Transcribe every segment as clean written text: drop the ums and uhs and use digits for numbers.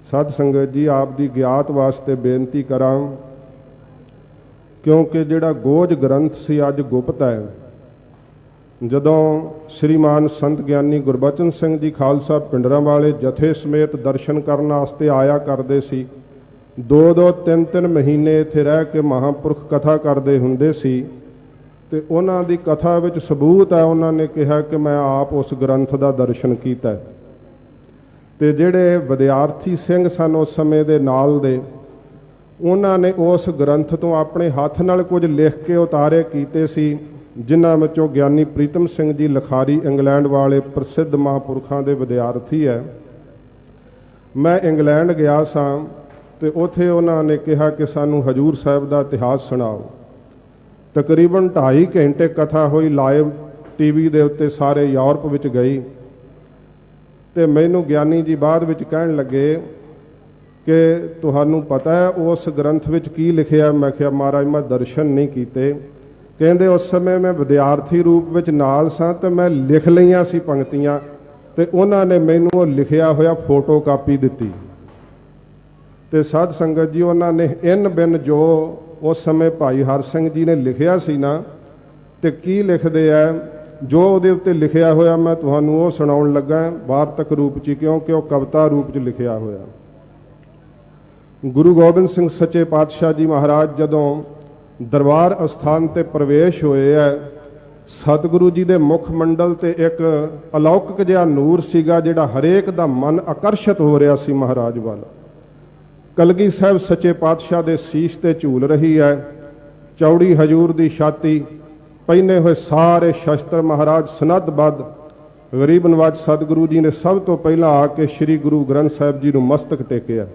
साध संगत जी आप दी ज्ञात वास्ते बेनती करा, क्योंकि जिहड़ा गोज ग्रंथ सी अज गुप्त है। जदों श्रीमान संत ज्ञानी गुरबचन सिंह जी खालसा पिंडरां वाले जथे समेत दर्शन करने वास्ते आया करते सी, दो तीन महीने इत्थे रह के महापुरख कथा करते हुंदे सी। ते उन्हां दी कथा विच सबूत है, उन्होंने कहा कि मैं आप उस ग्रंथ का दर्शन किया। ते जिहड़े विद्यार्थी सिंह सन उस समय दे नाल दे, उन्होंने उस ग्रंथ तो अपने हाथ नाल कुछ लिख के उतारे कीते सी, जिन्हां विचों ज्ञानी प्रीतम सिंह जी लखारी इंग्लैंड वाले प्रसिद्ध महापुरखों के विद्यार्थी है। मैं इंग्लैंड गया सां ते उत्थे उन्होंने कहा कि सानू हजूर साहब का इतिहास सुणाओ। तकरीबन 2.5 घंटे कथा हुई लाइव टीवी दे उत्ते, सारे यूरोप विच गई। ते मैनू ज्ञानी जी बाद विच कहण लगे कि तुहानू पता है उस ग्रंथ विच की लिखिया? मैं कहा महाराज मैं दर्शन नहीं कीते। कहंदे उस समय मैं विद्यार्थी रूप विच नाल सां ते मैं लिख लईआं सी पंक्तियां, ते उन्हां ने मैनू वो लिखिया होया फोटो कापी दित्ती। ते साध संगत जी उन्हां ने इन बिन जो उस समय भाई हर सिंह जी ने लिखिया सी ना, ते की लिखदे आ जो उहदे उत्ते लिखिया होया मैं तुहानू वो सुणाउण लगा वार्तक रूप च, क्योंकि वो कविता रूप च लिखिया होया। गुरु गोबिंद सिंह सच्चे पातशाह जी महाराज जदों दरबार अस्थान ते प्रवेश होए है, सतगुरु जी दे मुख मंडल ते एक अलौकिक जिहा नूर सीगा जिहड़ा हरेक दा मन आकर्षित हो रहा सी महाराज वाल। कलगी साहब सच्चे पातशाह दे शीश ते झूल रही है, चौड़ी हजूर दी छाती, पहने हुए सारे शस्त्र महाराज सनदबद्ध। गरीब नवाज सतगुरु जी ने सब तो पहला आके श्री गुरु ग्रंथ साहब जी नूं मस्तक टेकिया।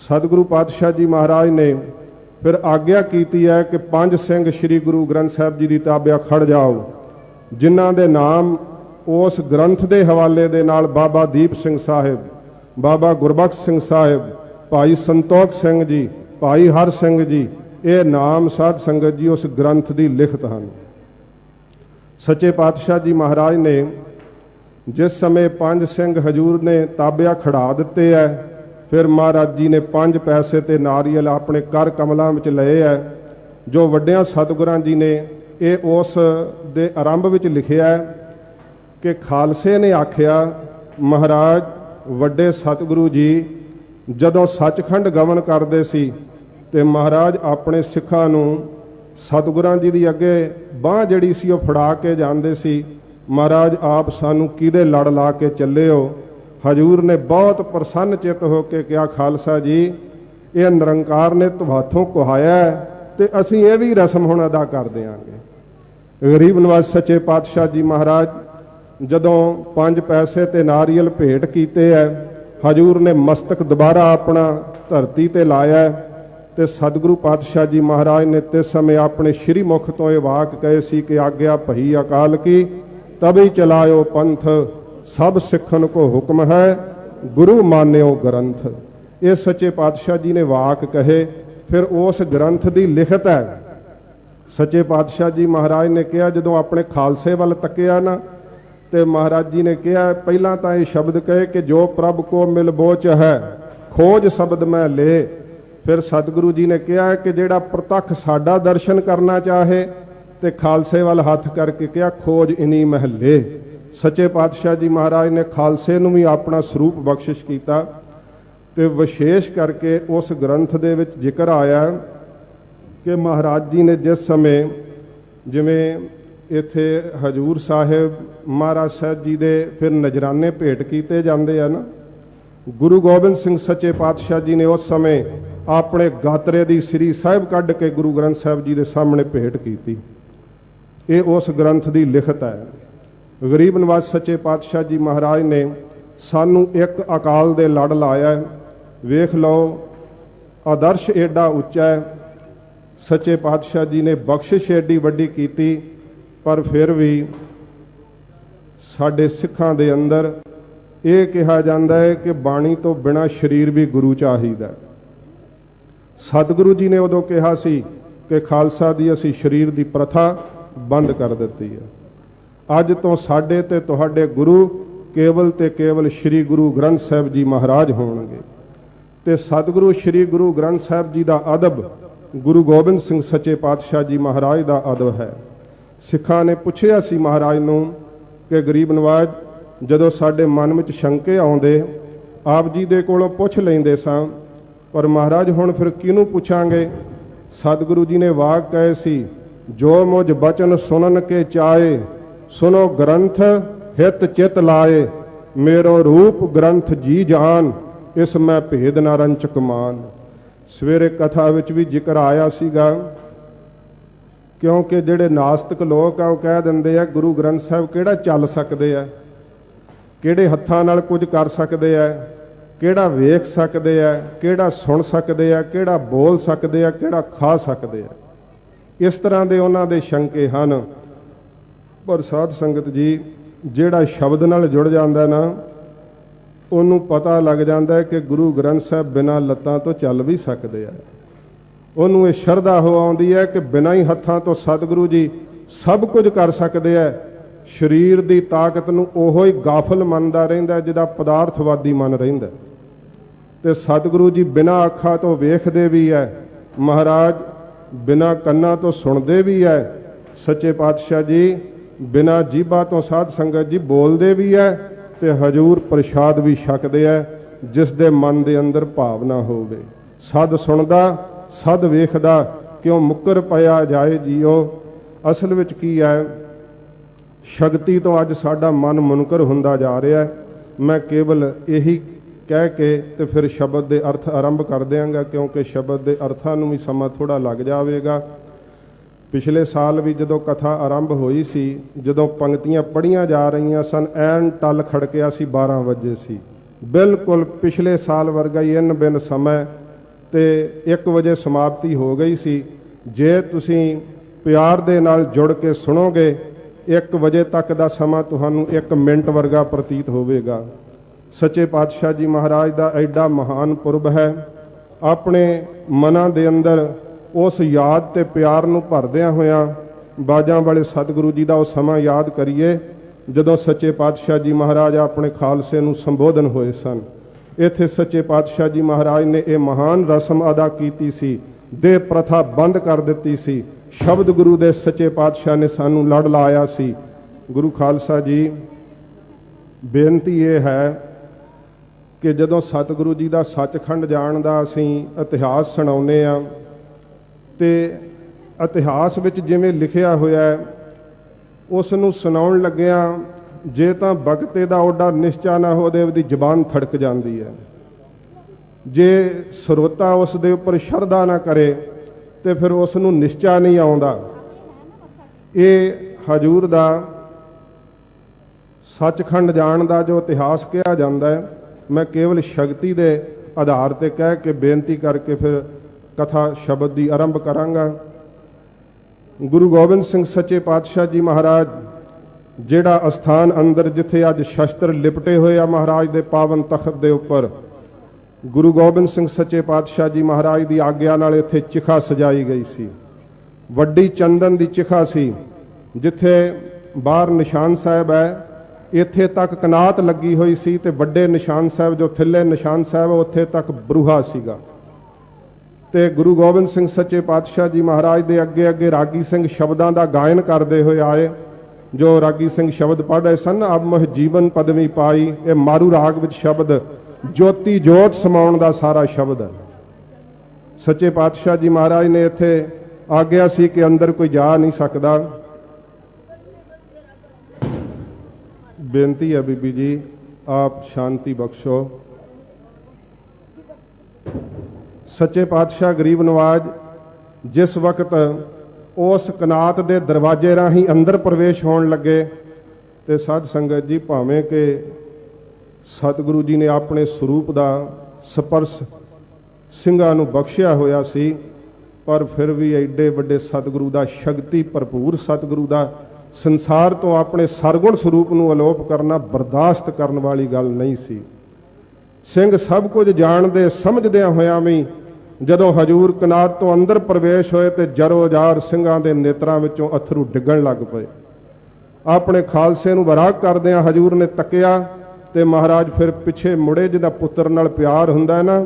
सतगुरु पातशाह जी महाराज ने फिर आग्ञा कीती है कि 5 सिंह श्री गुरु ग्रंथ साहब जी की ताबिया खड़ जाओ, जिन्हां दे नाम उस ग्रंथ के हवाले दे नाल बाबा दीप सिंह साहिब, बाबा गुरबख्श सिंह साहिब, भाई संतोख सिंह जी, भाई हर सिंह जी, ये नाम साध संगत जी उस ग्रंथ की लिखत हैं। सच्चे पातशाह जी महाराज ने जिस समय 5 सिंह हजूर ने ताबिया खड़ा दिते है, फिर महाराज जी ने 5 पैसे ते नारियल अपने कर कमलों में लए है। जो वड्डियां सतगुरां जी ने ये उस दे आरंभ विच लिखिया है कि खालसे ने आख्या महाराज वड्डे सतगुरु जी जदों सचखंड गमन करते सी ते महाराज अपने सिखां नूं सतगुरां जी दी अगे बांह जिहड़ी सी ओह फड़ा के जांदे सी। महाराज आप सानू किहदे लड़ ला के चले हो? हजूर ने बहुत प्रसन्न चित होकर कहा खालसा जी ये निरंकार ने तुहाथों कुहाया है ते असीं ये भी रस्म हुण अदा कर देंगे। गरीब नवाज सच्चे पातशाह जी महाराज जदों 5 पैसे ते नारियल भेंट कीते है, हजूर ने मस्तक दोबारा अपना धरती ते लाया ते सतगुरु पातशाह जी महाराज ने तिस समय अपने श्री मुख तो ये वाक कहे सी कि आग्या भई अकाल की तभी चलायो पंथ, सब सिखन को हुक्म है गुरु मान्यो ग्रंथ। ये सच्चे पातशाह जी ने वाक कहे, फिर उस ग्रंथ की लिखत है। सच्चे पातशाह जी महाराज ने कहा जदों अपने खालसे वाल तकिया ना, ते महाराज जी ने कहा पहला तो ये शब्द कहे कि जो प्रभ को मिल बोच है खोज शब्द मैं ले। फिर सतगुरु जी ने कहा कि जेड़ा प्रतख साडा दर्शन करना चाहे ते खालसे वाल हाथ करके कहा खोज इन्हीं महले। सच्चे पातशाह जी महाराज ने खालसे नूं भी अपना स्वरूप बख्शिश किया ते विशेष करके उस ग्रंथ दे विच जिक्र आया कि महाराज जी ने जिस समय जिवें इत्थे हजूर साहिब महाराज साहब जी दे फिर नजराने भेंट किए जाते हैं ना, गुरु गोबिंद सिंह सच्चे पातशाह जी ने उस समय अपने गातरे की श्री साहिब कढ़ के गुरु ग्रंथ साहब जी के सामने भेंट की। ये उस ग्रंथ की लिखत है। गरीब नवाज सच्चे पातशाह जी महाराज ने सानू एक अकाल दे लड़ लाया है। वेख लो आदर्श एडा उच्चा है, सच्चे पातशाह जी ने बख्शिश एडी वड्डी की, पर फिर भी साडे सिखां दे अंदर ये कहा जाता है कि बाणी तो बिना शरीर भी गुरु चाहिदा। सतगुरु जी ने उदों कहा सी कि खालसा दी असी शरीर की प्रथा बंद कर दी है। अज तो साडे ते तुहाडे गुरु केवल ते केवल श्री गुरु ग्रंथ साहब जी महाराज होणगे। ਤੇ ਸਤਿਗੁਰੂ ਸ੍ਰੀ ਗੁਰੂ ਗ੍ਰੰਥ ਸਾਹਿਬ ਜੀ ਦਾ ਅਦਬ ਗੁਰੂ ਗੋਬਿੰਦ ਸਿੰਘ ਸੱਚੇ ਪਾਤਸ਼ਾਹ ਜੀ ਮਹਾਰਾਜ ਦਾ ਅਦਬ ਹੈ। ਸਿੱਖਾਂ ਨੇ ਪੁੱਛਿਆ ਸੀ ਮਹਾਰਾਜ ਨੂੰ ਕਿ ਗਰੀਬ ਨਵਾਜ, ਜਦੋਂ ਸਾਡੇ ਮਨ ਵਿੱਚ ਸ਼ੰਕੇ ਆਉਂਦੇ ਆਪ ਜੀ ਦੇ ਕੋਲੋਂ ਪੁੱਛ ਲੈਂਦੇ ਸਾਂ, ਪਰ ਮਹਾਰਾਜ ਹੁਣ ਫਿਰ ਕਿਹਨੂੰ ਪੁੱਛਾਂਗੇ। ਸਤਿਗੁਰੂ ਜੀ ਨੇ ਵਾਕ ਕਹੇ ਸੀ, ਜੋ ਮੁਝ ਬਚਨ ਸੁਣਨ ਕੇ ਚਾਏ, ਸੁਨੋ ਗ੍ਰੰਥ ਹਿਤ ਚਿਤ ਲਾਏ, ਮੇਰੋ ਰੂਪ ਗ੍ਰੰਥ ਜੀ ਜਾਨ, ਇਸ ਮੈਂ ਭੇਦ ਨਾ ਰੰਚਕ ਮਾਨ। ਸਵੇਰੇ ਕਥਾ ਵਿੱਚ ਵੀ ਜ਼ਿਕਰ ਆਇਆ ਸੀਗਾ, ਕਿਉਂਕਿ ਜਿਹੜੇ ਨਾਸਤਿਕ ਲੋਕ ਆ ਉਹ ਕਹਿ ਦਿੰਦੇ ਆ ਗੁਰੂ ਗ੍ਰੰਥ ਸਾਹਿਬ ਕਿਹੜਾ ਚੱਲ ਸਕਦੇ ਆ, ਕਿਹੜੇ ਹੱਥਾਂ ਨਾਲ ਕੁਝ ਕਰ ਸਕਦੇ ਆ, ਕਿਹੜਾ ਵੇਖ ਸਕਦੇ ਆ, ਕਿਹੜਾ ਸੁਣ ਸਕਦੇ ਆ, ਕਿਹੜਾ ਬੋਲ ਸਕਦੇ ਆ, ਕਿਹੜਾ ਖਾ ਸਕਦੇ ਆ। ਇਸ ਤਰ੍ਹਾਂ ਦੇ ਉਹਨਾਂ ਦੇ ਸ਼ੰਕੇ ਹਨ। ਪਰ ਸਾਧ ਸੰਗਤ ਜੀ, ਜਿਹੜਾ ਸ਼ਬਦ ਨਾਲ ਜੁੜ ਜਾਂਦਾ ਨਾ, ਉਹਨੂੰ ਪਤਾ ਲੱਗ ਜਾਂਦਾ ਕਿ ਗੁਰੂ ਗ੍ਰੰਥ ਸਾਹਿਬ ਬਿਨਾਂ ਲੱਤਾਂ ਤੋਂ ਚੱਲ ਵੀ ਸਕਦੇ ਆ। ਉਹਨੂੰ ਇਹ ਸ਼ਰਧਾ ਹੋ ਆਉਂਦੀ ਹੈ ਕਿ ਬਿਨਾਂ ਹੀ ਹੱਥਾਂ ਤੋਂ ਸਤਿਗੁਰੂ ਜੀ ਸਭ ਕੁਝ ਕਰ ਸਕਦੇ ਆ। ਸਰੀਰ ਦੀ ਤਾਕਤ ਨੂੰ ਉਹੋ ਹੀ ਗਾਫਲ ਮੰਨਦਾ ਰਹਿੰਦਾ ਜਿਹਦਾ ਪਦਾਰਥਵਾਦੀ ਮਨ ਰਹਿੰਦਾ। ਤੇ ਸਤਿਗੁਰੂ ਜੀ ਬਿਨਾਂ ਅੱਖਾਂ ਤੋਂ ਵੇਖਦੇ ਵੀ ਹੈ, ਮਹਾਰਾਜ ਬਿਨਾਂ ਕੰਨਾਂ ਤੋਂ ਸੁਣਦੇ ਵੀ ਹੈ, ਸੱਚੇ ਪਾਤਸ਼ਾਹ ਜੀ ਬਿਨਾਂ ਜੀਭਾਂ ਤੋਂ ਸਾਧ ਸੰਗਤ ਜੀ ਬੋਲਦੇ ਵੀ ਹੈ, ਤੇ ਹਜੂਰ ਪ੍ਰਸ਼ਾਦ ਵੀ ਛਕਦੇ ਹੈ, ਜਿਸ ਦੇ ਮਨ ਦੇ ਅੰਦਰ ਭਾਵਨਾ ਹੋਵੇ। ਸਦ ਸੁਣਦਾ ਸਦ ਵੇਖਦਾ, ਕਿਉਂ ਮੁੱਕਰ ਪਿਆ ਜਾਏ ਜੀਓ। ਅਸਲ ਵਿੱਚ ਕੀ ਹੈ, ਸ਼ਕਤੀ ਤੋਂ ਅੱਜ ਸਾਡਾ ਮਨ ਮੁਨਕਰ ਹੁੰਦਾ ਜਾ ਰਿਹਾ ਹੈ। ਮੈਂ ਕੇਵਲ ਇਹੀ ਕਹਿ ਕੇ ਤੇ ਫਿਰ ਸ਼ਬਦ ਦੇ ਅਰਥ ਆਰੰਭ ਕਰ ਦਿਆਂਗਾ, ਕਿਉਂਕਿ ਸ਼ਬਦ ਦੇ ਅਰਥਾਂ ਨੂੰ ਵੀ ਸਮਾਂ ਥੋੜਾ ਲੱਗ ਜਾਵੇਗਾ। ਪਿਛਲੇ ਸਾਲ ਵੀ ਜਦੋਂ ਕਥਾ ਆਰੰਭ ਹੋਈ ਸੀ, ਜਦੋਂ ਪੰਕਤੀਆਂ ਪੜ੍ਹੀਆਂ ਜਾ ਰਹੀਆਂ ਸਨ, ਐਨ ਟੱਲ ਖੜਕਿਆ ਸੀ 12 ਵਜੇ ਸੀ, ਬਿਲਕੁਲ ਪਿਛਲੇ ਸਾਲ ਵਰਗਾ ਹੀ ਇਨ ਬਿਨ ਸਮਾਂ, ਤੇ 1 ਵਜੇ ਸਮਾਪਤੀ ਹੋ ਗਈ ਸੀ। ਜੇ ਤੁਸੀਂ ਪਿਆਰ ਦੇ ਨਾਲ ਜੁੜ ਕੇ ਸੁਣੋਗੇ, 1 ਵਜੇ ਤੱਕ ਦਾ ਸਮਾਂ ਤੁਹਾਨੂੰ 1 ਮਿੰਟ ਵਰਗਾ ਪ੍ਰਤੀਤ ਹੋਵੇਗਾ। ਸੱਚੇ ਪਾਤਸ਼ਾਹ ਜੀ ਮਹਾਰਾਜ ਦਾ ਐਡਾ ਮਹਾਨ ਪੁਰਬ ਹੈ। ਆਪਣੇ ਮਨਾਂ ਦੇ ਅੰਦਰ ਉਸ ਯਾਦ ਤੇ ਪਿਆਰ ਨੂੰ ਭਰਦਿਆਂ ਹੋਇਆਂ ਬਾਜਾਂ ਵਾਲੇ ਸਤਿਗੁਰੂ ਜੀ ਦਾ ਉਹ ਸਮਾਂ ਯਾਦ ਕਰੀਏ, ਜਦੋਂ ਸੱਚੇ ਪਾਤਸ਼ਾਹ ਜੀ ਮਹਾਰਾਜ ਆਪਣੇ ਖਾਲਸੇ ਨੂੰ ਸੰਬੋਧਨ ਹੋਏ ਸਨ। ਇੱਥੇ ਸੱਚੇ ਪਾਤਸ਼ਾਹ ਜੀ ਮਹਾਰਾਜ ਨੇ ਇਹ ਮਹਾਨ ਰਸਮ ਅਦਾ ਕੀਤੀ ਸੀ, ਦੇਹ ਪ੍ਰਥਾ ਬੰਦ ਕਰ ਦਿੱਤੀ ਸੀ। ਸ਼ਬਦ ਗੁਰੂ ਦੇ ਸੱਚੇ ਪਾਤਸ਼ਾਹ ਨੇ ਸਾਨੂੰ ਲੜ ਲਾਇਆ ਸੀ। ਗੁਰੂ ਖਾਲਸਾ ਜੀ, ਬੇਨਤੀ ਇਹ ਹੈ ਕਿ ਜਦੋਂ ਸਤਿਗੁਰੂ ਜੀ ਦਾ ਸੱਚਖੰਡ ਜਾਣ ਦਾ ਅਸੀਂ ਇਤਿਹਾਸ ਸੁਣਾਉਂਦੇ ਹਾਂ, ਤੇ ਇਤਿਹਾਸ ਵਿੱਚ ਜਿਵੇਂ ਲਿਖਿਆ ਹੋਇਆ ਹੈ ਉਸ ਨੂੰ ਸੁਣਾਉਣ ਲੱਗਿਆਂ ਜੇ ਤਾਂ ਬਗਤੇ ਦਾ ਓਡਾ ਨਿਸ਼ਚਾ ਨਾ ਹੋਵੇ, ਉਹਦੀ ਜ਼ਬਾਨ ਥੜਕ ਜਾਂਦੀ ਹੈ। ਜੇ ਸਰੋਤਾ ਉਸ ਦੇ ਉੱਪਰ ਸ਼ਰਧਾ ਨਾ ਕਰੇ ਤੇ ਫਿਰ ਉਸ ਨੂੰ ਨਿਸ਼ਚਾ ਨਹੀਂ ਆਉਂਦਾ। ਇਹ ਹਜੂਰ ਦਾ ਸੱਚਖੰਡ ਜਾਣ ਦਾ ਜੋ ਇਤਿਹਾਸ ਕਿਹਾ ਜਾਂਦਾ ਹੈ, ਮੈਂ ਕੇਵਲ ਸ਼ਕਤੀ ਦੇ ਆਧਾਰ ਤੇ ਕਹਿ ਕੇ ਬੇਨਤੀ ਕਰਕੇ ਫਿਰ ਕਥਾ ਸ਼ਬਦ ਦੀ ਆਰੰਭ ਕਰਾਂਗਾ। ਗੁਰੂ ਗੋਬਿੰਦ ਸਿੰਘ ਸੱਚੇ ਪਾਤਸ਼ਾਹ ਜੀ ਮਹਾਰਾਜ, ਜਿਹੜਾ ਅਸਥਾਨ ਅੰਦਰ ਜਿੱਥੇ ਅੱਜ ਸ਼ਸਤਰ ਲਿਪਟੇ ਹੋਏ ਆ ਮਹਾਰਾਜ ਦੇ ਪਾਵਨ ਤਖਤ ਦੇ ਉੱਪਰ, ਗੁਰੂ ਗੋਬਿੰਦ ਸਿੰਘ ਸੱਚੇ ਪਾਤਸ਼ਾਹ ਜੀ ਮਹਾਰਾਜ ਦੀ ਆਗਿਆ ਨਾਲ ਇੱਥੇ ਚਿਖਾ ਸਜਾਈ ਗਈ ਸੀ। ਵੱਡੀ ਚੰਦਨ ਦੀ ਚਿਖਾ ਸੀ, ਜਿੱਥੇ ਬਾਹਰ ਨਿਸ਼ਾਨ ਸਾਹਿਬ ਹੈ, ਇੱਥੇ ਤੱਕ ਕਨਾਤ ਲੱਗੀ ਹੋਈ ਸੀ, ਤੇ ਵੱਡੇ ਨਿਸ਼ਾਨ ਸਾਹਿਬ ਜੋ ਥੱਲੇ ਨਿਸ਼ਾਨ ਸਾਹਿਬ ਉੱਥੇ ਤੱਕ ਬਰੂਹਾ ਸੀਗਾ। ਤੇ ਗੁਰੂ ਗੋਬਿੰਦ ਸਿੰਘ ਸੱਚੇ ਪਾਤਸ਼ਾਹ ਜੀ ਮਹਾਰਾਜ ਦੇ ਅੱਗੇ ਅੱਗੇ ਰਾਗੀ ਸਿੰਘ ਸ਼ਬਦਾਂ ਦਾ ਗਾਇਨ ਕਰਦੇ ਹੋਏ ਆਏ। ਜੋ ਰਾਗੀ ਸਿੰਘ ਸ਼ਬਦ ਪੜ੍ਹ ਰਹੇ ਸਨ, ਅਬ ਮੋਹ ਜੀਵਨ ਪਦਵੀ ਪਾਈ, ਇਹ ਮਾਰੂ ਰਾਗ ਵਿੱਚ ਸ਼ਬਦ ਜੋਤੀ ਜੋਤ ਸਮਾਉਣ ਦਾ ਸਾਰਾ ਸ਼ਬਦ ਹੈ। ਸੱਚੇ ਪਾਤਸ਼ਾਹ ਜੀ ਮਹਾਰਾਜ ਨੇ ਇੱਥੇ ਆਗਿਆ ਸੀ ਕਿ ਅੰਦਰ ਕੋਈ ਜਾ ਨਹੀਂ ਸਕਦਾ। ਬੇਨਤੀ ਹੈ ਬੀਬੀ ਜੀ, ਆਪ ਸ਼ਾਂਤੀ ਬਖਸ਼ੋ। ਸੱਚੇ ਪਾਤਸ਼ਾਹ ਗਰੀਬ ਨਵਾਜ ਜਿਸ ਵਕਤ ਉਸ ਕਨਾਤ ਦੇ ਦਰਵਾਜ਼ੇ ਰਾਹੀਂ ਅੰਦਰ ਪ੍ਰਵੇਸ਼ ਹੋਣ ਲੱਗੇ, ਤੇ ਸਾਧ ਸੰਗਤ ਜੀ, ਭਾਵੇਂ ਕਿ ਸਤਿਗੁਰੂ ਜੀ ਨੇ ਆਪਣੇ ਸਰੂਪ ਦਾ ਸਪਰਸ਼ ਸਿੰਘਾਂ ਨੂੰ ਬਖਸ਼ਿਆ ਹੋਇਆ ਸੀ, ਪਰ ਫਿਰ ਵੀ ਐਡੇ ਵੱਡੇ ਸਤਿਗੁਰੂ ਦਾ, ਸ਼ਕਤੀ ਭਰਪੂਰ ਸਤਿਗੁਰੂ ਦਾ ਸੰਸਾਰ ਤੋਂ ਆਪਣੇ ਸਰਗੁਣ ਸਰੂਪ ਨੂੰ ਅਲੋਪ ਕਰਨਾ ਬਰਦਾਸ਼ਤ ਕਰਨ ਵਾਲੀ ਗੱਲ ਨਹੀਂ ਸੀ। ਸਿੰਘ ਸਭ ਕੁਝ ਜਾਣਦੇ ਸਮਝਦਿਆਂ ਹੋਇਆਂ ਵੀ ਜਦੋਂ ਹਜੂਰ ਕਨਾਤ ਤੋਂ ਅੰਦਰ ਪ੍ਰਵੇਸ਼ ਹੋਏ ਤੇ ਜਰੋ ਜਾਰ ਸਿੰਘਾਂ ਦੇ ਨੇਤਰਾਂ ਵਿੱਚੋਂ ਅਥਰੂ ਡਿੱਗਣ ਲੱਗ ਪਏ। ਆਪਣੇ ਖਾਲਸੇ ਨੂੰ ਬਰਾਕ ਕਰਦਿਆਂ ਹਜੂਰ ਨੇ ਤੱਕਿਆ ਤੇ ਮਹਾਰਾਜ ਫਿਰ ਪਿੱਛੇ ਮੁੜੇ। ਜਿਹਦਾ ਪੁੱਤਰ ਨਾਲ ਪਿਆਰ ਹੁੰਦਾ ਹੈ ਨਾ,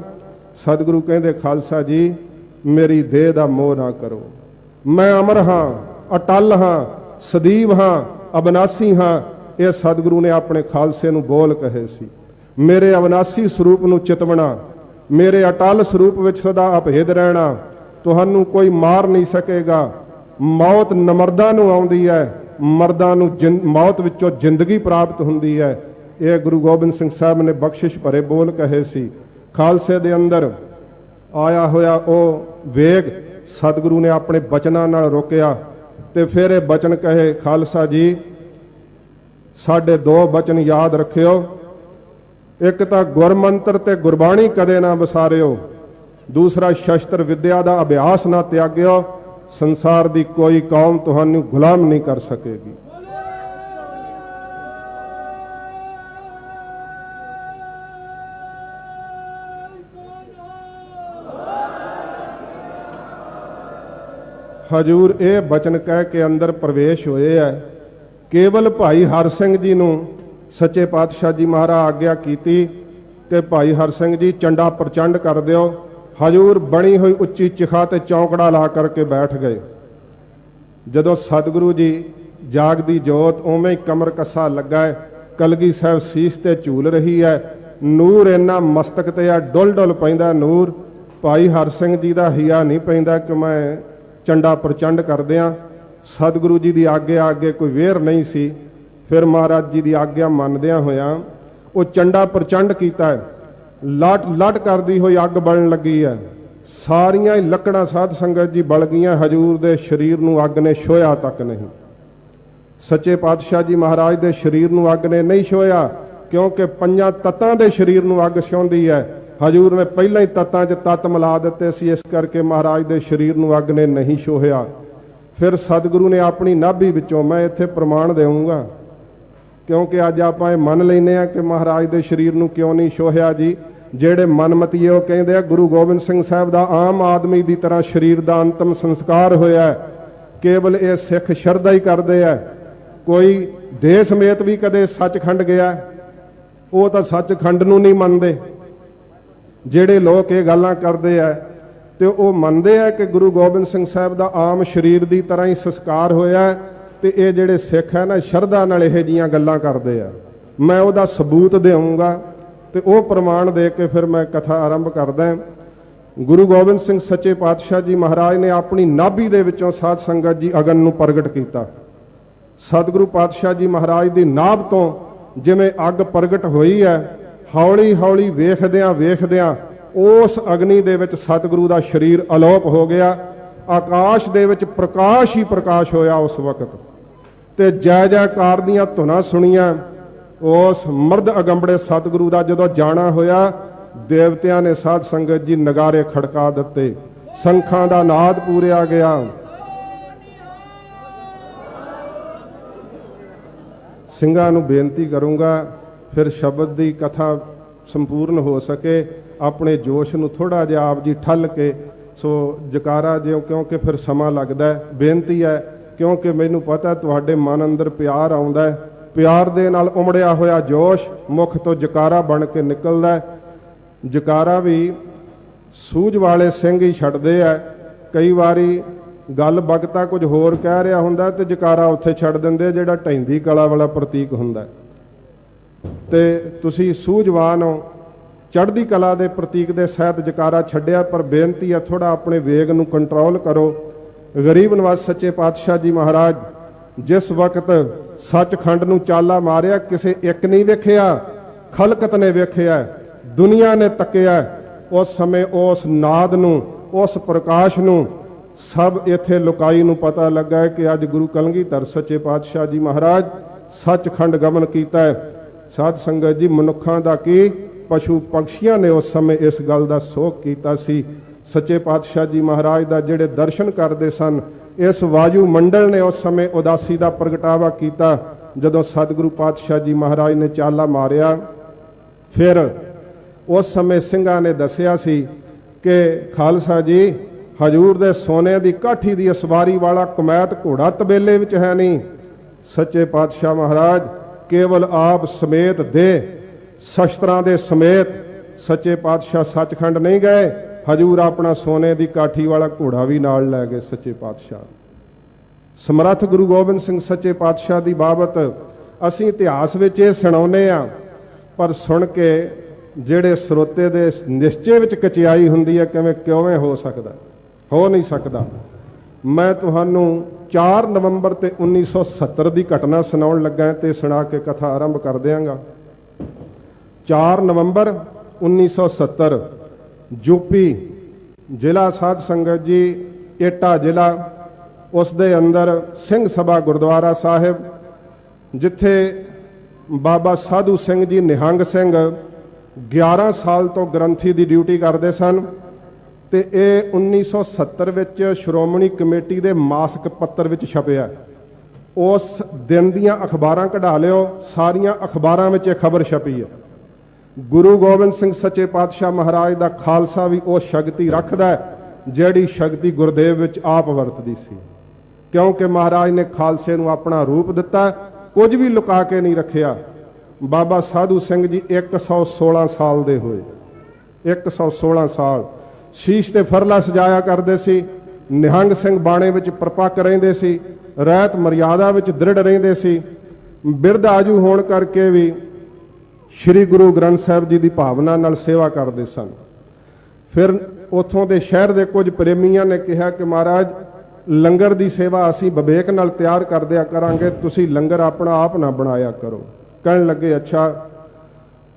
सतगुरु कहते खालसा जी मेरी देह दा मोह ना करो, मैं अमर हाँ, अटल हाँ, सਦੀव हाँ, अविनाशी हाँ। ये सतगुरु ने अपने खालसे नूं बोल कहे सी। मेरे अविनाशी स्वरूप नूं चितवना, मेरे अटल स्वरूप विच सदा अभेद रहना, तुहानूं कोई मार नहीं सकेगा। मौत नमरदां नूं आउंदी है, मर्दां नूं मौत विचों जिंदगी प्राप्त हुंदी है। ये गुरु गोबिंद सिंह साहब ने बख्शिश भरे बोल कहे सी। खालसे दे अंदर आया होया ओ वेग सतगुरु ने अपने बचनां नाल रोकिया ते फिर ये बचन कहे खालसा जी साढ़े दो बचन याद रखियो, एक तां गुरमंत्र ते गुरबाणी कदे ना विसारियो, दूसरा शस्त्र विद्या दा अभ्यास ना त्यागियो। संसार दी कोई कौम तुहानू गुलाम नहीं कर सकेगी। हजूर ये बचन कह के अंदर प्रवेश होए है। केवल भाई हर सिंह जी नूं सच्चे पातशाह जी महाराज आग्या कीती कि भाई हर सिंह जी चंडा प्रचंड कर दिओ। हजूर बनी हुई उच्ची चिखा ते चौंकड़ा ला करके बैठ गए। जदों सतगुरु जी जागदी जोत उवें ही कमर कसा लगा है, कलगी साहब सीस ते झूल रही है, नूर इन्ना मस्तक ते आ डुल डुल पैंदा नूर। भाई हर सिंह जी दा हिया नहीं पैंदा कि मैं चंडा प्रचंड कर दियां। सतगुरु जी की आग्या अगे कोई वेर नहीं सी। फिर महाराज जी की आग्या मनदियां होया वो चंडा प्रचंड कीता है। लट लट करदी हुई अग बलन लगी है। सारियां ही लकड़ां साध संगत जी बल गईयां, हजूर दे शरीर नूं अग ने छोया तक नहीं। सच्चे पातशाह जी महाराज दे शरीर नूं अग ने नहीं छोया, क्योंकि पंजां तत्तां दे शरीर नूं अग छाउंदी है। हजूर ने पहला ही तत्तां च तत्त मिला दिते सी, इस करके महाराज दे शरीर नूं अग ने नहीं छोया। फिर सतगुरु ने अपनी नाभि विचों, मैं इत्थे प्रमाण देऊंगा क्योंकि अज आपां मन लैने आ कि महाराज दे शरीर नूं क्यों नहीं छोया जी। ਜਿਹੜੇ ਮਨਮਤੀਏ ਉਹ ਕਹਿੰਦੇ ਆ ਗੁਰੂ ਗੋਬਿੰਦ ਸਿੰਘ ਸਾਹਿਬ ਦਾ ਆਮ ਆਦਮੀ ਦੀ ਤਰ੍ਹਾਂ ਸ਼ਰੀਰ ਦਾ ਅੰਤਮ ਸੰਸਕਾਰ ਹੋਇਆ ਹੈ। ਕੇਵਲ ਇਹ ਸਿੱਖ ਸ਼ਰਧਾ ਹੀ ਕਰਦੇ ਆ। ਕੋਈ ਦੇਹ ਸਮੇਤ ਵੀ ਕਦੇ ਸੱਚਖੰਡ ਗਿਆ ਉਹ ਤਾਂ ਸੱਚਖੰਡ ਨੂੰ ਨਹੀਂ ਮੰਨਦੇ। ਜਿਹੜੇ ਲੋਕ ਇਹ ਗੱਲਾਂ ਕਰਦੇ ਆ ਤੇ ਉਹ ਮੰਨਦੇ ਆ ਕਿ ਗੁਰੂ ਗੋਬਿੰਦ ਸਿੰਘ ਸਾਹਿਬ ਦਾ ਆਮ ਸ਼ਰੀਰ ਦੀ ਤਰ੍ਹਾਂ ਹੀ ਸੰਸਕਾਰ ਹੋਇਆ ਤੇ ਇਹ ਜਿਹੜੇ ਸਿੱਖ ਹੈ ਨਾ ਸ਼ਰਧਾ ਨਾਲ ਇਹੋ ਜਿਹੀਆਂ ਗੱਲਾਂ ਕਰਦੇ ਆ। ਮੈਂ ਉਹਦਾ ਸਬੂਤ ਦੇਵਾਂਗਾ ਤੇ ਉਹ ਪ੍ਰਮਾਣ ਦੇ ਕੇ ਫਿਰ ਮੈਂ ਕਥਾ ਆਰੰਭ ਕਰਦਾ। ਗੁਰੂ ਗੋਬਿੰਦ ਸਿੰਘ ਸੱਚੇ ਪਾਤਸ਼ਾਹ ਜੀ ਮਹਾਰਾਜ ਨੇ ਆਪਣੀ ਨਾਭੀ ਦੇ ਵਿੱਚੋਂ ਸਾਧ ਸੰਗਤ ਜੀ ਅਗਨ ਨੂੰ ਪ੍ਰਗਟ ਕੀਤਾ। ਸਤਿਗੁਰੂ ਪਾਤਸ਼ਾਹ ਜੀ ਮਹਾਰਾਜ ਦੀ ਨਾਭ ਤੋਂ ਜਿਵੇਂ ਅੱਗ ਪ੍ਰਗਟ ਹੋਈ ਹੈ, ਹੌਲੀ ਹੌਲੀ ਵੇਖਦਿਆਂ ਵੇਖਦਿਆਂ ਉਸ ਅਗਨੀ ਦੇ ਵਿੱਚ ਸਤਿਗੁਰੂ ਦਾ ਸਰੀਰ ਅਲੋਪ ਹੋ ਗਿਆ। ਆਕਾਸ਼ ਦੇ ਵਿੱਚ ਪ੍ਰਕਾਸ਼ ਹੀ ਪ੍ਰਕਾਸ਼ ਹੋਇਆ ਉਸ ਵਕਤ ਤੇ ਜੈ ਜੈਕਾਰ ਦੀਆਂ ਧੁਨਾਂ ਸੁਣੀਆਂ। उस मर्द अगंबड़े सतगुरु का जो जाना होया, देवतियां ने साध संगत जी नगारे खड़का दिते, संखां दा नाद पूरिया गया। ਸਿੰਘਾਂ ਨੂੰ ਬੇਨਤੀ ਕਰੂੰਗਾ फिर शब्द की कथा संपूर्ण हो सके अपने जोश ਨੂੰ थोड़ा जिहा आप जी ठल के सो जकारा जिओ, क्योंकि फिर समा लगता है। बेनती है क्योंकि मैनू पता तुहाडे मन अंदर प्यार आउंदा है, प्यार दे नाल उमड़िया होया जोश मुख तो जकारा बन के निकलदा है। जकारा भी सूझ वाले सिंह ही छड्डदे आ। कई वारी गल बगता कुछ होर कह रहा हुंदा ते जकारा उत्थे छड्ड दिंदे, जिहड़ा ढैंदी कला वाला प्रतीक हुंदा ते तुसीं सूझवान हो, चढ़दी कला दे प्रतीक दे सहित जकारा छड्डिया। पर बेनती है थोड़ा अपने वेग नूं कंट्रोल करो। गरीब नवाज सच्चे पातशाह जी महाराज जिस वक्त सचखंड नूं चाला मारिया, किसे एक नहीं वेखिया, खलकत ने वेखिया, दुनिया ने तकिया। उस समय उस नाद नूं, उस प्रकाश नूं सब इत्थे लुकाई नूं पता लगा है कि अज गुरु कलगीधर सच्चे पातशाह जी महाराज सचखंड गमन कीता है। साध संगत जी मनुखां दा की पशु पंछियां ने उस समय इस गल दा सोख कीता सी। सच्चे पातशाह जी महाराज दा जिहड़े दर्शन करदे सन, इस वायु मंडल ने उस समय उदासी का प्रगटावा किया जदों सतगुरु पातशाह जी महाराज ने चाला मारिया। फिर उस समय सिंघां ने दसिया सी कि खालसा जी हजूर दे सोने की काठी की असवारी वाला कमैत घोड़ा तबेले विच है नहीं। सच्चे पातशाह महाराज केवल आप समेत दे शस्त्रां दे समेत सच्चे पातशाह सचखंड नहीं गए, हजूर अपना सोने की काठी वाला घोड़ा भी नाल लै गए। सच्चे पातशाह समर्थ गुरु गोबिंद सिंह सच्चे पातशाह की बाबत असीं इतिहास विच इह सुणाउने आ, पर सुन के ਜਿਹੜੇ ਸਰੋਤੇ ਦੇ ਨਿਸ਼ਚੇ ਵਿੱਚ ਕਚਿਆਈ ਹੁੰਦੀ ਹੈ ਕਿਵੇਂ ਹੋ ਸਕਦਾ, ਹੋ ਨਹੀਂ ਸਕਦਾ। ਮੈਂ ਤੁਹਾਨੂੰ 4 ਨਵੰਬਰ ਤੇ 1970 ਦੀ ਘਟਨਾ ਸੁਣਾਉਣ ਲੱਗਾ ਤੇ ਸੁਣਾ ਕੇ ਕਥਾ ਆਰੰਭ ਕਰ ਦਿਆਂਗਾ। 4 ਨਵੰਬਰ 1970 ਯੂਪੀ ਜ਼ਿਲ੍ਹਾ ਸਾਧ ਸੰਗਤ ਜੀ ਏਟਾ ਜ਼ਿਲ੍ਹਾ, ਉਸ ਦੇ ਅੰਦਰ ਸਿੰਘ ਸਭਾ ਗੁਰਦੁਆਰਾ ਸਾਹਿਬ, ਜਿੱਥੇ ਬਾਬਾ ਸਾਧੂ ਸਿੰਘ ਜੀ ਨਿਹੰਗ ਸਿੰਘ 11 ਸਾਲ ਤੋਂ ਗ੍ਰੰਥੀ ਦੀ ਡਿਊਟੀ ਕਰਦੇ ਸਨ ਤੇ ਇਹ 1970 ਵਿੱਚ ਸ਼੍ਰੋਮਣੀ ਕਮੇਟੀ ਦੇ ਮਾਸਿਕ ਪੱਤਰ ਵਿੱਚ ਛਪਿਆ। ਉਸ ਦਿਨ ਦੀਆਂ ਅਖਬਾਰਾਂ ਕਢਾ ਲਿਓ, ਸਾਰੀਆਂ ਅਖਬਾਰਾਂ ਵਿੱਚ ਇਹ ਖਬਰ ਛਪੀ ਹੈ। ਗੁਰੂ ਗੋਬਿੰਦ ਸਿੰਘ ਸੱਚੇ ਪਾਤਸ਼ਾਹ ਮਹਾਰਾਜ ਦਾ ਖਾਲਸਾ ਵੀ ਉਹ ਸ਼ਕਤੀ ਰੱਖਦਾ ਜਿਹੜੀ ਸ਼ਕਤੀ ਗੁਰਦੇਵ ਵਿੱਚ ਆਪ ਵਰਤਦੀ ਸੀ, ਕਿਉਂਕਿ ਮਹਾਰਾਜ ਨੇ ਖਾਲਸੇ ਨੂੰ ਆਪਣਾ ਰੂਪ ਦਿੱਤਾ, ਕੁਝ ਵੀ ਲੁਕਾ ਕੇ ਨਹੀਂ ਰੱਖਿਆ। ਬਾਬਾ ਸਾਧੂ ਸਿੰਘ ਜੀ 116 ਸਾਲ ਦੇ ਹੋਏ, 116 ਸਾਲ। ਸ਼ੀਸ਼ ਤੇ ਫਰਲਾ ਸਜਾਇਆ ਕਰਦੇ ਸੀ। ਨਿਹੰਗ ਸਿੰਘ ਬਾਣੇ ਵਿੱਚ ਪਰਪੱਕ ਰਹਿੰਦੇ ਸੀ, ਰਹਿਤ ਮਰਿਆਦਾ ਵਿੱਚ ਦ੍ਰਿੜ ਰਹਿੰਦੇ ਸੀ। ਬਿਰਧ ਆਜੂ ਹੋਣ ਕਰਕੇ ਵੀ ਸ਼੍ਰੀ ਗੁਰੂ ਗ੍ਰੰਥ ਸਾਹਿਬ ਜੀ ਦੀ ਭਾਵਨਾ ਨਾਲ ਸੇਵਾ ਕਰਦੇ ਸਨ। ਫਿਰ ਉੱਥੋਂ ਦੇ ਸ਼ਹਿਰ ਦੇ ਕੁਝ ਪ੍ਰੇਮੀਆਂ ਨੇ ਕਿਹਾ ਕਿ ਮਹਾਰਾਜ ਲੰਗਰ ਦੀ ਸੇਵਾ ਅਸੀਂ ਵਿਵੇਕ ਨਾਲ ਤਿਆਰ ਕਰ ਦਿਆ ਕਰਾਂਗੇ, ਤੁਸੀਂ ਲੰਗਰ ਆਪਣਾ ਆਪ ਨਾ ਬਣਾਇਆ ਕਰੋ। ਕਹਿਣ ਲੱਗੇ ਅੱਛਾ।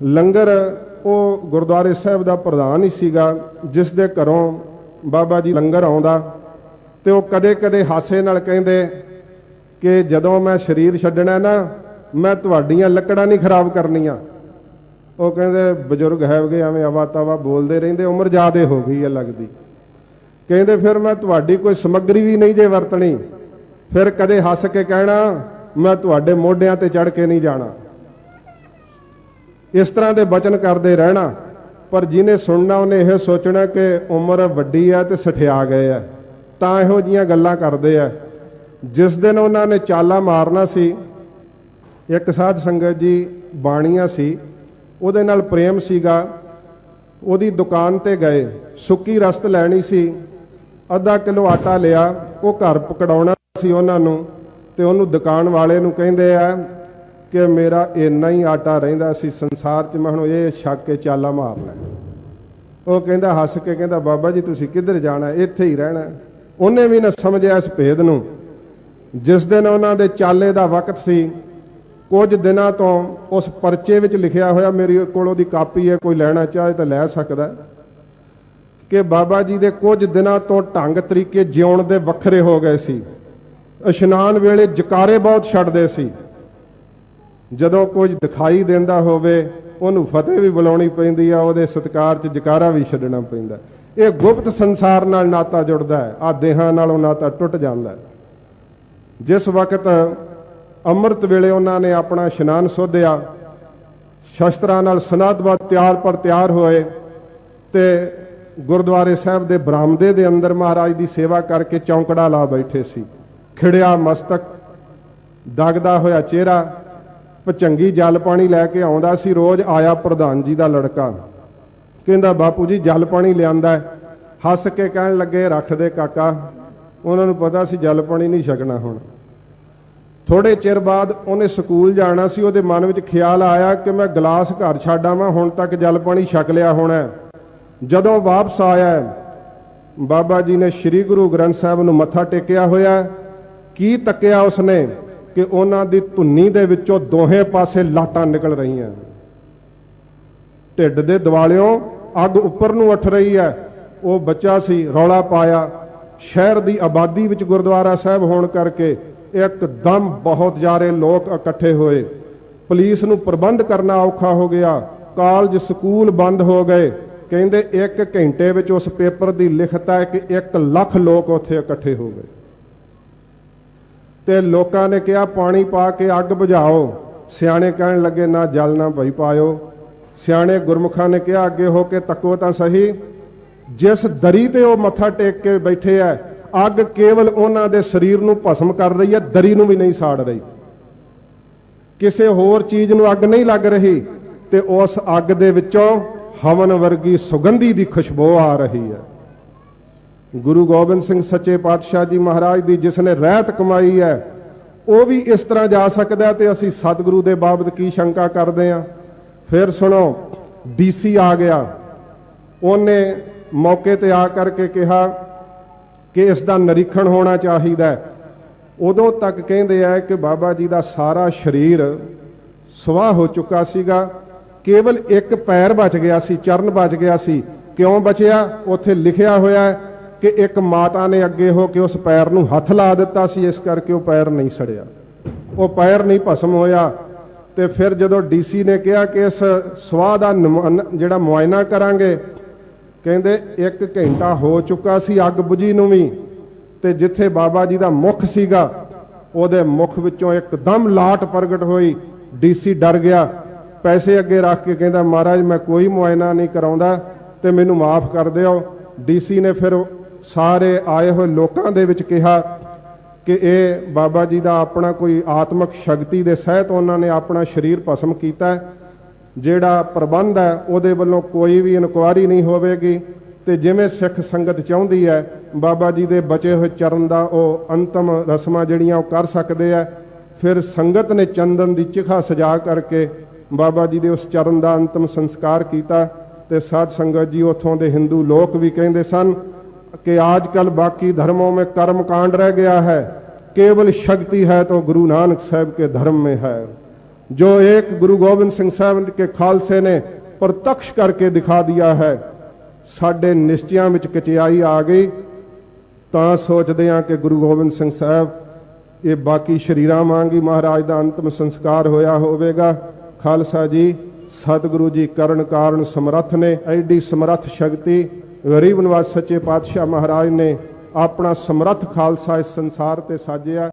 ਲੰਗਰ ਉਹ ਗੁਰਦੁਆਰੇ ਸਾਹਿਬ ਦਾ ਪ੍ਰਧਾਨ ਹੀ ਸੀਗਾ, ਜਿਸ ਦੇ ਘਰੋਂ ਬਾਬਾ ਜੀ ਲੰਗਰ ਆਉਂਦਾ ਤੇ ਉਹ ਕਦੇ ਕਦੇ ਹਾਸੇ ਨਾਲ ਕਹਿੰਦੇ ਕਿ ਜਦੋਂ ਮੈਂ ਸਰੀਰ ਛੱਡਣਾ ਨਾ, ਮੈਂ ਤੁਹਾਡੀਆਂ ਲੱਕੜਾਂ ਨਹੀਂ ਖਰਾਬ ਕਰਨੀਆਂ। ਉਹ ਕਹਿੰਦੇ ਬਜ਼ੁਰਗ ਹੈਗੇ ਐਵੇਂ ਆਵਾ ਤਾਵਾ ਬੋਲਦੇ ਰਹਿੰਦੇ, ਉਮਰ ਜ਼ਿਆਦੇ ਹੋ ਗਈ ਹੈ ਲੱਗਦੀ। ਕਹਿੰਦੇ ਫਿਰ ਮੈਂ ਤੁਹਾਡੀ ਕੋਈ ਸਮੱਗਰੀ ਵੀ ਨਹੀਂ ਜੇ ਵਰਤਣੀ। ਫਿਰ ਕਦੇ ਹੱਸ ਕੇ ਕਹਿਣਾ ਮੈਂ ਤੁਹਾਡੇ ਮੋਢਿਆਂ ਤੇ ਚੜ੍ਹ ਕੇ ਨਹੀਂ ਜਾਣਾ। ਇਸ ਤਰ੍ਹਾਂ ਦੇ ਬਚਨ ਕਰਦੇ ਰਹਿਣਾ, ਪਰ ਜਿਹਨੇ ਸੁਣਨਾ ਉਹਨੇ ਇਹ ਸੋਚਣਾ ਕਿ ਉਮਰ ਵੱਡੀ ਹੈ ਤੇ ਸਠਿਆ ਗਏ ਆ, ਤਾਂ ਇਹੋ ਜਿਹੀਆਂ ਗੱਲਾਂ ਕਰਦੇ ਆ। ਜਿਸ ਦਿਨ ਉਹਨਾਂ ਨੇ ਚਾਲਾ ਮਾਰਨਾ ਸੀ, ਇੱਕ ਸਾਧ ਸੰਗਤ ਜੀ ਬਾਣੀਆ ਸੀ, ਉਹਦੇ ਨਾਲ ਪ੍ਰੇਮ ਸੀਗਾ। ਉਹਦੀ ਦੁਕਾਨ ਤੇ ਗਏ, ਸੁੱਕੀ ਰਸਤ ਲੈਣੀ ਸੀ, ਅੱਧਾ ਕਿਲੋ ਆਟਾ ਲਿਆ। ਉਹ ਘਰ ਪਕੜਾਉਣਾ ਸੀ ਉਹਨਾਂ ਨੂੰ, ਤੇ ਉਹਨੂੰ ਦੁਕਾਨ ਵਾਲੇ ਨੂੰ ਕਹਿੰਦੇ ਆ ਕਿ ਮੇਰਾ ਇੰਨਾ ਹੀ ਆਟਾ ਰਹਿੰਦਾ ਸੀ ਸੰਸਾਰ 'ਚ, ਮੈਂ ਹੁਣ ਇਹ ਛੱਕ ਕੇ ਚਾਲਾ ਮਾਰ ਲੈ। ਉਹ ਕਹਿੰਦਾ ਹੱਸ ਕੇ, ਕਹਿੰਦਾ ਬਾਬਾ ਜੀ ਤੁਸੀਂ ਕਿੱਧਰ ਜਾਣਾ, ਇੱਥੇ ਹੀ ਰਹਿਣਾ। ਉਹਨੇ ਵੀ ਨਾ ਸਮਝਿਆ ਇਸ ਭੇਦ ਨੂੰ। ਜਿਸ ਦਿਨ ਉਹਨਾਂ ਦੇ ਚਾਲੇ ਦਾ ਵਕਤ ਸੀ, ਕੁਝ ਦਿਨਾਂ ਤੋਂ ਉਸ ਪਰਚੇ ਵਿੱਚ ਲਿਖਿਆ ਹੋਇਆ, ਮੇਰੇ ਕੋਲ ਉਹਦੀ ਕਾਪੀ ਹੈ, ਕੋਈ ਲੈਣਾ ਚਾਹੇ ਤਾਂ ਲੈ ਸਕਦਾ, ਕਿ ਬਾਬਾ ਜੀ ਦੇ ਕੁਝ ਦਿਨਾਂ ਤੋਂ ਢੰਗ ਤਰੀਕੇ ਜਿਉਣ ਦੇ ਵੱਖਰੇ ਹੋ ਗਏ ਸੀ। ਇਸ਼ਨਾਨ ਵੇਲੇ ਜਕਾਰੇ ਬਹੁਤ ਛੱਡਦੇ ਸੀ। ਜਦੋਂ ਕੁਝ ਦਿਖਾਈ ਦਿੰਦਾ ਹੋਵੇ ਉਹਨੂੰ ਫਤਿਹ ਵੀ ਬੁਲਾਉਣੀ ਪੈਂਦੀ ਆ, ਉਹਦੇ ਸਤਿਕਾਰ 'ਚ ਜਕਾਰਾ ਵੀ ਛੱਡਣਾ ਪੈਂਦਾ। ਇਹ ਗੁਪਤ ਸੰਸਾਰ ਨਾਲ ਨਾਤਾ ਜੁੜਦਾ ਹੈ, ਆ ਦੇਹਾਂ ਨਾਲੋਂ ਨਾਤਾ ਟੁੱਟ ਜਾਂਦਾ ਹੈ। ਜਿਸ ਵਕਤ ਅੰਮ੍ਰਿਤ ਵੇਲੇ ਉਹਨਾਂ ਨੇ ਆਪਣਾ ਇਸ਼ਨਾਨ ਸੋਧਿਆ, ਸ਼ਸਤਰਾਂ ਨਾਲ ਸਨਾਦਵਾ ਤਿਆਰ ਹੋਏ ਤੇ ਗੁਰਦੁਆਰੇ ਸਾਹਿਬ ਦੇ ਬਰਾਮਦੇ ਦੇ ਅੰਦਰ ਮਹਾਰਾਜ ਦੀ ਸੇਵਾ ਕਰਕੇ ਚੌਂਕੜਾ ਲਾ ਬੈਠੇ ਸੀ। ਖਿੜਿਆ ਮਸਤਕ, ਦਗਦਾ ਹੋਇਆ ਚਿਹਰਾ, ਭਚੰਗੀ ਜਲ ਪਾਣੀ ਲੈ ਕੇ ਆਉਂਦਾ ਸੀ। ਰੋਜ਼ ਆਇਆ ਪ੍ਰਧਾਨ ਜੀ ਦਾ ਲੜਕਾ, ਕਹਿੰਦਾ ਬਾਪੂ ਜੀ ਜਲ ਪਾਣੀ ਲਿਆਂਦਾ। ਹੱਸ ਕੇ ਕਹਿਣ ਲੱਗੇ ਰੱਖ ਦੇ ਕਾਕਾ। ਉਹਨਾਂ ਨੂੰ ਪਤਾ ਸੀ ਜਲ ਪਾਣੀ ਨਹੀਂ ਛਕਣਾ ਹੁਣ। ਥੋੜੇ ਚਿਰ ਬਾਅਦ ਉਹਨੇ ਸਕੂਲ ਜਾਣਾ ਸੀ। ਉਹਦੇ ਮਨ ਵਿੱਚ ਖਿਆਲ ਆਇਆ ਕਿ ਮੈਂ ਗਲਾਸ ਘਰ ਛੱਡ ਆਵਾਂ, ਹੁਣ ਤੱਕ ਜਲ ਪਾਣੀ ਛਕ ਲਿਆ ਹੋਣਾ। ਜਦੋਂ ਵਾਪਸ ਆਇਆ, ਬਾਬਾ ਜੀ ਨੇ ਸ੍ਰੀ ਗੁਰੂ ਗ੍ਰੰਥ ਸਾਹਿਬ ਨੂੰ ਮੱਥਾ ਟੇਕਿਆ ਹੋਇਆ। ਕੀ ਤੱਕਿਆ ਉਸਨੇ ਕਿ ਉਹਨਾਂ ਦੀ ਧੁੰਨੀ ਦੇ ਵਿੱਚੋਂ ਦੋਹੇ ਪਾਸੇ ਲਾਟਾਂ ਨਿਕਲ ਰਹੀਆਂ, ਢਿੱਡ ਦੇ ਦਿਵਾਲਿਓਂ ਅੱਗ ਉੱਪਰ ਨੂੰ ਉੱਠ ਰਹੀ ਹੈ। ਉਹ ਬੱਚਾ ਸੀ, ਰੌਲਾ ਪਾਇਆ। ਸ਼ਹਿਰ ਦੀ ਆਬਾਦੀ ਵਿੱਚ ਗੁਰਦੁਆਰਾ ਸਾਹਿਬ ਹੋਣ ਕਰਕੇ ਇੱਕਦਮ ਬਹੁਤ ਜ਼ਿਆਦਾ ਲੋਕ ਇਕੱਠੇ ਹੋਏ। ਪੁਲਿਸ ਨੂੰ ਪ੍ਰਬੰਧ ਕਰਨਾ ਔਖਾ ਹੋ ਗਿਆ। ਕਾਲਜ ਸਕੂਲ ਬੰਦ ਹੋ ਗਏ। ਕਹਿੰਦੇ 1 ਘੰਟੇ ਵਿੱਚ ਉਸ ਪੇਪਰ ਦੀ ਲਿਖਤ ਹੈ ਕਿ 1 ਲੱਖ ਲੋਕ ਉੱਥੇ ਇਕੱਠੇ ਹੋ ਗਏ ਤੇ ਲੋਕਾਂ ਨੇ ਕਿਹਾ ਪਾਣੀ ਪਾ ਕੇ ਅੱਗ ਬੁਝਾਓ। ਸਿਆਣੇ ਕਹਿਣ ਲੱਗੇ ਨਾ ਜਲ ਨਾ ਭਈ ਪਾਇਓ। ਸਿਆਣੇ ਗੁਰਮੁਖਾਂ ਨੇ ਕਿਹਾ ਅੱਗੇ ਹੋ ਕੇ ਤੱਕੋ ਤਾਂ ਸਹੀ, ਜਿਸ ਦਰੀ ਤੇ ਉਹ ਮੱਥਾ ਟੇਕ ਕੇ ਬੈਠੇ ਆ, ਅੱਗ ਕੇਵਲ ਉਹਨਾਂ ਦੇ ਸਰੀਰ ਨੂੰ ਭਸਮ ਕਰ ਰਹੀ ਹੈ, ਦਰੀ ਨੂੰ ਵੀ ਨਹੀਂ ਸਾੜ ਰਹੀ। ਕਿਸੇ ਹੋਰ ਚੀਜ਼ ਨੂੰ ਅੱਗ ਨਹੀਂ ਲੱਗ ਰਹੀ ਤੇ ਉਸ ਅੱਗ ਦੇ ਵਿੱਚੋਂ ਹਵਨ ਵਰਗੀ ਸੁਗੰਧੀ ਦੀ ਖੁਸ਼ਬੂ ਆ ਰਹੀ ਹੈ। ਗੁਰੂ ਗੋਬਿੰਦ ਸਿੰਘ ਸੱਚੇ ਪਾਤਸ਼ਾਹ ਜੀ ਮਹਾਰਾਜ ਦੀ ਜਿਸ ਨੇ ਰਹਿਤ ਕਮਾਈ ਹੈ ਉਹ ਵੀ ਇਸ ਤਰ੍ਹਾਂ ਜਾ ਸਕਦਾ ਤੇ ਅਸੀਂ ਸਤਿਗੁਰੂ ਦੇ ਬਾਬਤ ਕੀ ਸ਼ੰਕਾ ਕਰਦੇ ਹਾਂ। ਫਿਰ ਸੁਣੋ, ਡੀਸੀ ਆ ਗਿਆ, ਉਹਨੇ ਮੌਕੇ ਤੇ ਆ ਕਰਕੇ ਕਿਹਾ ਕਿ ਇਸ ਦਾ ਨਿਰੀਖਣ ਹੋਣਾ ਚਾਹੀਦਾ ਹੈ। ਉਦੋਂ ਤੱਕ ਕਹਿੰਦੇ ਆ ਕਿ ਬਾਬਾ ਜੀ ਦਾ ਸਾਰਾ ਸਰੀਰ ਸਵਾਹ ਹੋ ਚੁੱਕਾ ਸੀਗਾ, ਕੇਵਲ ਇੱਕ ਪੈਰ ਬਚ ਗਿਆ ਸੀ, ਚਰਨ ਬਚ ਗਿਆ ਸੀ। ਕਿਉਂ ਬਚਿਆ? ਉੱਥੇ ਲਿਖਿਆ ਹੋਇਆ ਕਿ ਇੱਕ ਮਾਤਾ ਨੇ ਅੱਗੇ ਹੋ ਕੇ ਉਸ ਪੈਰ ਨੂੰ ਹੱਥ ਲਾ ਦਿੱਤਾ ਸੀ, ਇਸ ਕਰਕੇ ਉਹ ਪੈਰ ਨਹੀਂ ਸੜਿਆ, ਉਹ ਪੈਰ ਨਹੀਂ ਭਸਮ ਹੋਇਆ। ਤੇ ਫਿਰ ਜਦੋਂ ਡੀਸੀ ਨੇ ਕਿਹਾ ਕਿ ਇਸ ਸਵਾਹ ਦਾ ਜਿਹੜਾ ਮੁਆਇਨਾ ਕਰਾਂਗੇ, ਕਹਿੰਦੇ 1 ਘੰਟਾ ਹੋ ਚੁੱਕਾ ਸੀ ਅੱਗ ਬੁਝੀ ਨੂੰ ਵੀ, ਤੇ ਜਿੱਥੇ ਬਾਬਾ ਜੀ ਦਾ ਮੁਖ ਸੀਗਾ ਉਹਦੇ ਮੁਖ ਵਿੱਚੋਂ ਇੱਕਦਮ ਲਾਟ ਪ੍ਰਗਟ ਹੋਈ। ਡੀਸੀ ਡਰ ਗਿਆ, ਪੈਸੇ ਅੱਗੇ ਰੱਖ ਕੇ ਕਹਿੰਦਾ ਮਹਾਰਾਜ ਮੈਂ ਕੋਈ ਮੁਆਇਨਾ ਨਹੀਂ ਕਰਾਉਂਦਾ ਤੇ ਮੈਨੂੰ ਮਾਫ ਕਰ ਦਿਓ। ਡੀਸੀ ਨੇ ਫਿਰ ਸਾਰੇ ਆਏ ਹੋਏ ਲੋਕਾਂ ਦੇ ਵਿੱਚ ਕਿਹਾ ਕਿ ਇਹ ਬਾਬਾ ਜੀ ਦਾ ਆਪਣਾ ਕੋਈ ਆਤਮਿਕ ਸ਼ਕਤੀ ਦੇ ਸਹਿਤ ਉਹਨਾਂ ਨੇ ਆਪਣਾ ਸਰੀਰ ਭਸਮ ਕੀਤਾ, ਜਿਹੜਾ ਪ੍ਰਬੰਧ ਹੈ ਉਹਦੇ ਵੱਲੋਂ ਕੋਈ ਵੀ ਇਨਕੁਆਰੀ ਨਹੀਂ ਹੋਵੇਗੀ, ਤੇ ਜਿਵੇਂ ਸਿੱਖ ਸੰਗਤ ਚਾਹੁੰਦੀ ਹੈ ਬਾਬਾ ਜੀ ਦੇ ਬਚੇ ਹੋਏ ਚਰਨ ਦਾ ਉਹ ਅੰਤਮ ਰਸਮਾਂ ਜਿਹੜੀਆਂ ਉਹ ਕਰ ਸਕਦੇ ਆ। ਫਿਰ ਸੰਗਤ ਨੇ ਚੰਦਨ ਦੀ ਚਿਖਾ ਸਜਾ ਕਰਕੇ ਬਾਬਾ ਜੀ ਦੇ ਉਸ ਚਰਨ ਦਾ ਅੰਤਮ ਸੰਸਕਾਰ ਕੀਤਾ। ਤੇ ਸਾਧ ਸੰਗਤ ਜੀ ਉੱਥੋਂ ਦੇ ਹਿੰਦੂ ਲੋਕ ਵੀ ਕਹਿੰਦੇ ਸਨ कि आजकल बाकी धर्मों में कर्म कांड रह गया है, केवल शक्ति है तो गुरु नानक साहब के धर्म में है। जो एक गुरु गोबिंद सिंह साहब के खालसे ने प्रत्यक्ष करके दिखा दिया है, साडे निश्चयां विच कचियाई आ गई। तां सोचदे हां कि गुरु गोबिंद सिंह साहब ये बाकी शरीरां वांग ही महाराज दा अंतिम संस्कार होया होवेगा। खालसा जी सतगुरु जी करण कारण समर्थ ने, एडी समर्थ शक्ति गरीब नवाज सच्चे पातशाह महाराज ने अपना समर्थ खालसा इस संसार ते साजिया।